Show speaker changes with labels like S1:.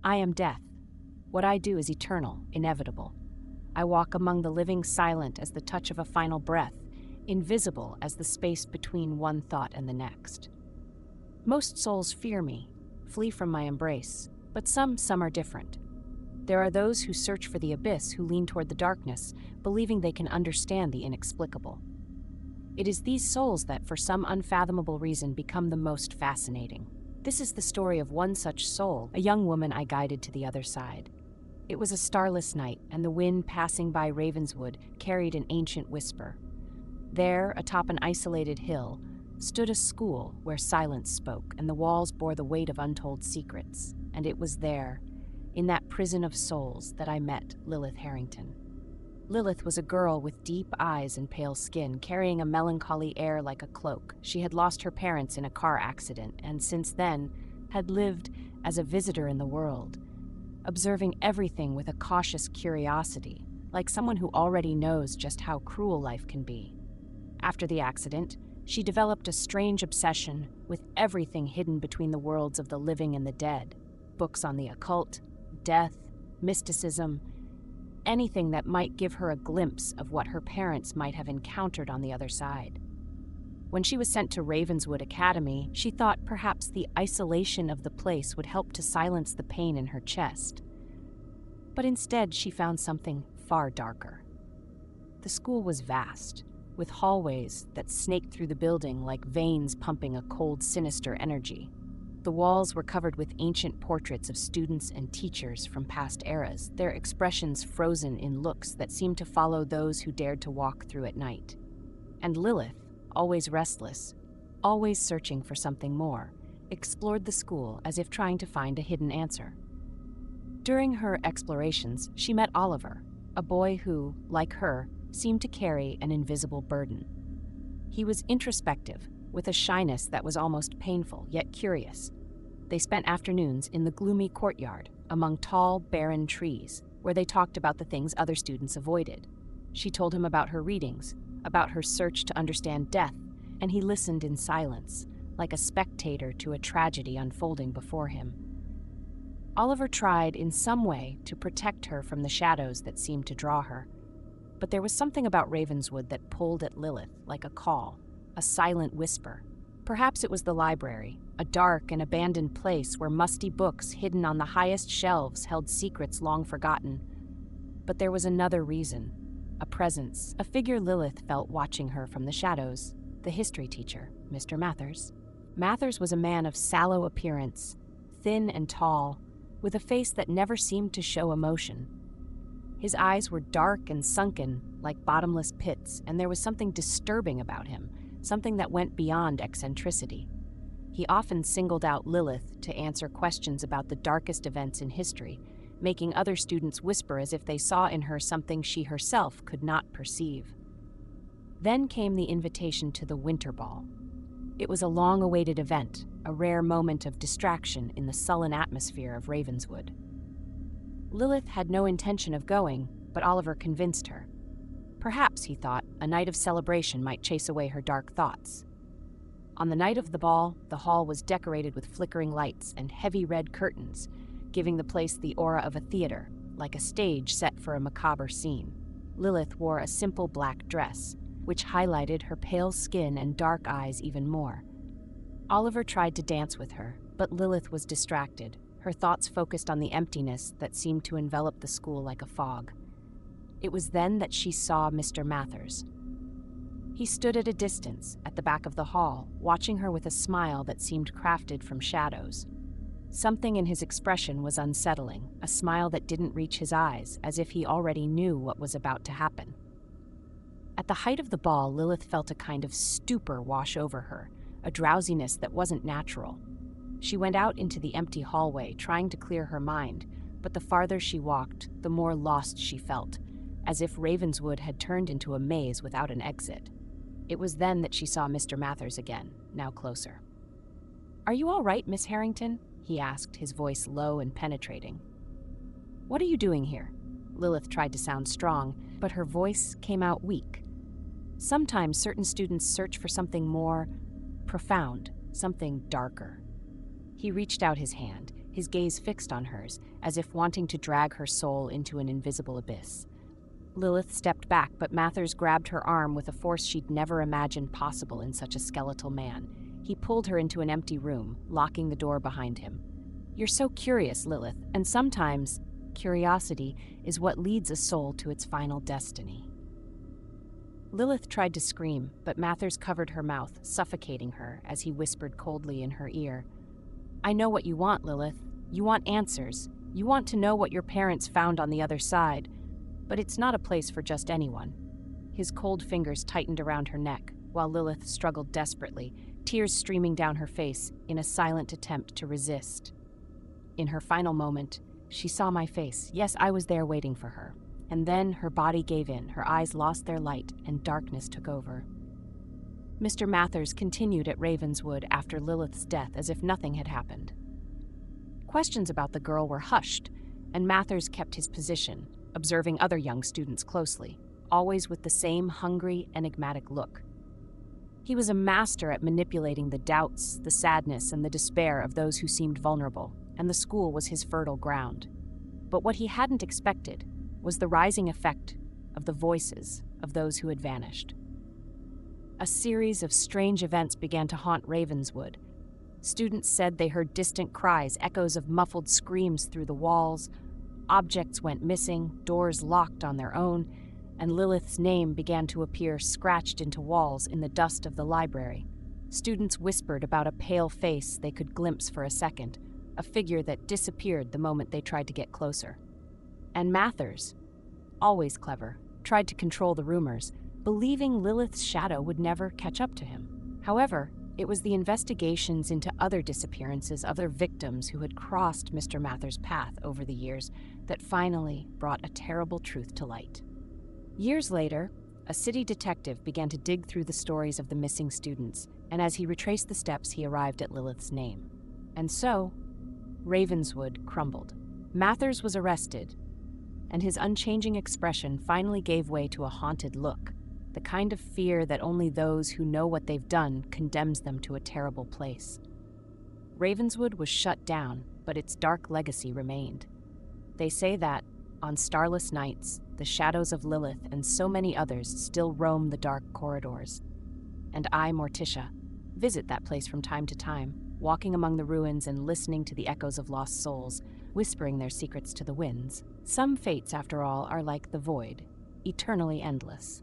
S1: I am death. What I do is eternal, inevitable. I walk among the living, silent as the touch of a final breath, invisible as the space between one thought and the next. Most souls fear me, flee from my embrace, but some are different. There are those who search for the abyss, who lean toward the darkness, believing they can understand the inexplicable. It is these souls that, for some unfathomable reason, become the most fascinating. This is the story of one such soul, a young woman I guided to the other side. It was a starless night, and the wind passing by Ravenswood carried an ancient whisper. There, atop an isolated hill, stood a school where silence spoke, and the walls bore the weight of untold secrets. And it was there, in that prison of souls, that I met Lilith Harrington. Lilith was a girl with deep eyes and pale skin, carrying a melancholy air like a cloak. She had lost her parents in a car accident, and since then had lived as a visitor in the world, observing everything with a cautious curiosity, like someone who already knows just how cruel life can be. After the accident, she developed a strange obsession with everything hidden between the worlds of the living and the dead. Books on the occult, death, mysticism, anything that might give her a glimpse of what her parents might have encountered on the other side. When she was sent to Ravenswood Academy, she thought perhaps the isolation of the place would help to silence the pain in her chest. But instead, she found something far darker. The school was vast, with hallways that snaked through the building like veins pumping a cold, sinister energy. The walls were covered with ancient portraits of students and teachers from past eras, their expressions frozen in looks that seemed to follow those who dared to walk through at night. And Lilith, always restless, always searching for something more, explored the school as if trying to find a hidden answer. During her explorations, she met Oliver, a boy who, like her, seemed to carry an invisible burden. He was introspective, with a shyness that was almost painful, yet curious. They spent afternoons in the gloomy courtyard, among tall, barren trees, where they talked about the things other students avoided. She told him about her readings, about her search to understand death, and he listened in silence, like a spectator to a tragedy unfolding before him. Oliver tried, in some way, to protect her from the shadows that seemed to draw her. But there was something about Ravenswood that pulled at Lilith like a call, a silent whisper. Perhaps it was the library, a dark and abandoned place where musty books hidden on the highest shelves held secrets long forgotten. But there was another reason, a presence, a figure Lilith felt watching her from the shadows, the history teacher, Mr. Mathers. Mathers was a man of sallow appearance, thin and tall, with a face that never seemed to show emotion. His eyes were dark and sunken, like bottomless pits, and there was something disturbing about him, something that went beyond eccentricity. He often singled out Lilith to answer questions about the darkest events in history, making other students whisper as if they saw in her something she herself could not perceive. Then came the invitation to the Winter Ball. It was a long-awaited event, a rare moment of distraction in the sullen atmosphere of Ravenswood. Lilith had no intention of going, but Oliver convinced her. Perhaps, he thought, a night of celebration might chase away her dark thoughts. On the night of the ball, the hall was decorated with flickering lights and heavy red curtains, giving the place the aura of a theater, like a stage set for a macabre scene. Lilith wore a simple black dress, which highlighted her pale skin and dark eyes even more. Oliver tried to dance with her, but Lilith was distracted, her thoughts focused on the emptiness that seemed to envelop the school like a fog. It was then that she saw Mr. Mathers. He stood at a distance, at the back of the hall, watching her with a smile that seemed crafted from shadows. Something in his expression was unsettling, a smile that didn't reach his eyes, as if he already knew what was about to happen. At the height of the ball, Lilith felt a kind of stupor wash over her, a drowsiness that wasn't natural. She went out into the empty hallway, trying to clear her mind, but the farther she walked, the more lost she felt, as if Ravenswood had turned into a maze without an exit. It was then that she saw Mr. Mathers again, now closer. "Are you all right, Miss Harrington?" he asked, his voice low and penetrating. "What are you doing here?" Lilith tried to sound strong, but her voice came out weak. Sometimes certain students search for something more profound, something darker. He reached out his hand, his gaze fixed on hers, as if wanting to drag her soul into an invisible abyss. Lilith stepped back, but Mathers grabbed her arm with a force she'd never imagined possible in such a skeletal man. He pulled her into an empty room, locking the door behind him. "You're so curious, Lilith, and sometimes curiosity is what leads a soul to its final destiny." Lilith tried to scream, but Mathers covered her mouth, suffocating her as he whispered coldly in her ear. "I know what you want, Lilith. You want answers. You want to know what your parents found on the other side. But it's not a place for just anyone." His cold fingers tightened around her neck, while Lilith struggled desperately, tears streaming down her face in a silent attempt to resist. In her final moment, she saw my face. Yes, I was there waiting for her. And then her body gave in, her eyes lost their light, and darkness took over. Mr. Mathers continued at Ravenswood after Lilith's death as if nothing had happened. Questions about the girl were hushed, and Mathers kept his position, observing other young students closely, always with the same hungry, enigmatic look. He was a master at manipulating the doubts, the sadness, and the despair of those who seemed vulnerable, and the school was his fertile ground. But what he hadn't expected was the rising effect of the voices of those who had vanished. A series of strange events began to haunt Ravenswood. Students said they heard distant cries, echoes of muffled screams through the walls. Objects went missing, doors locked on their own, and Lilith's name began to appear scratched into walls in the dust of the library. Students whispered about a pale face they could glimpse for a second, a figure that disappeared the moment they tried to get closer. And Mathers, always clever, tried to control the rumors, believing Lilith's shadow would never catch up to him. However, it was the investigations into other disappearances of their victims who had crossed Mr. Mathers' path over the years that finally brought a terrible truth to light. Years later, a city detective began to dig through the stories of the missing students, and as he retraced the steps, he arrived at Lilith's name. And so, Ravenswood crumbled. Mathers was arrested, and his unchanging expression finally gave way to a haunted look, the kind of fear that only those who know what they've done condemns them to a terrible place. Ravenswood was shut down, but its dark legacy remained. They say that, on starless nights, the shadows of Lilith and so many others still roam the dark corridors. And I, Morticia, visit that place from time to time, walking among the ruins and listening to the echoes of lost souls, whispering their secrets to the winds. Some fates, after all, are like the void, eternally endless.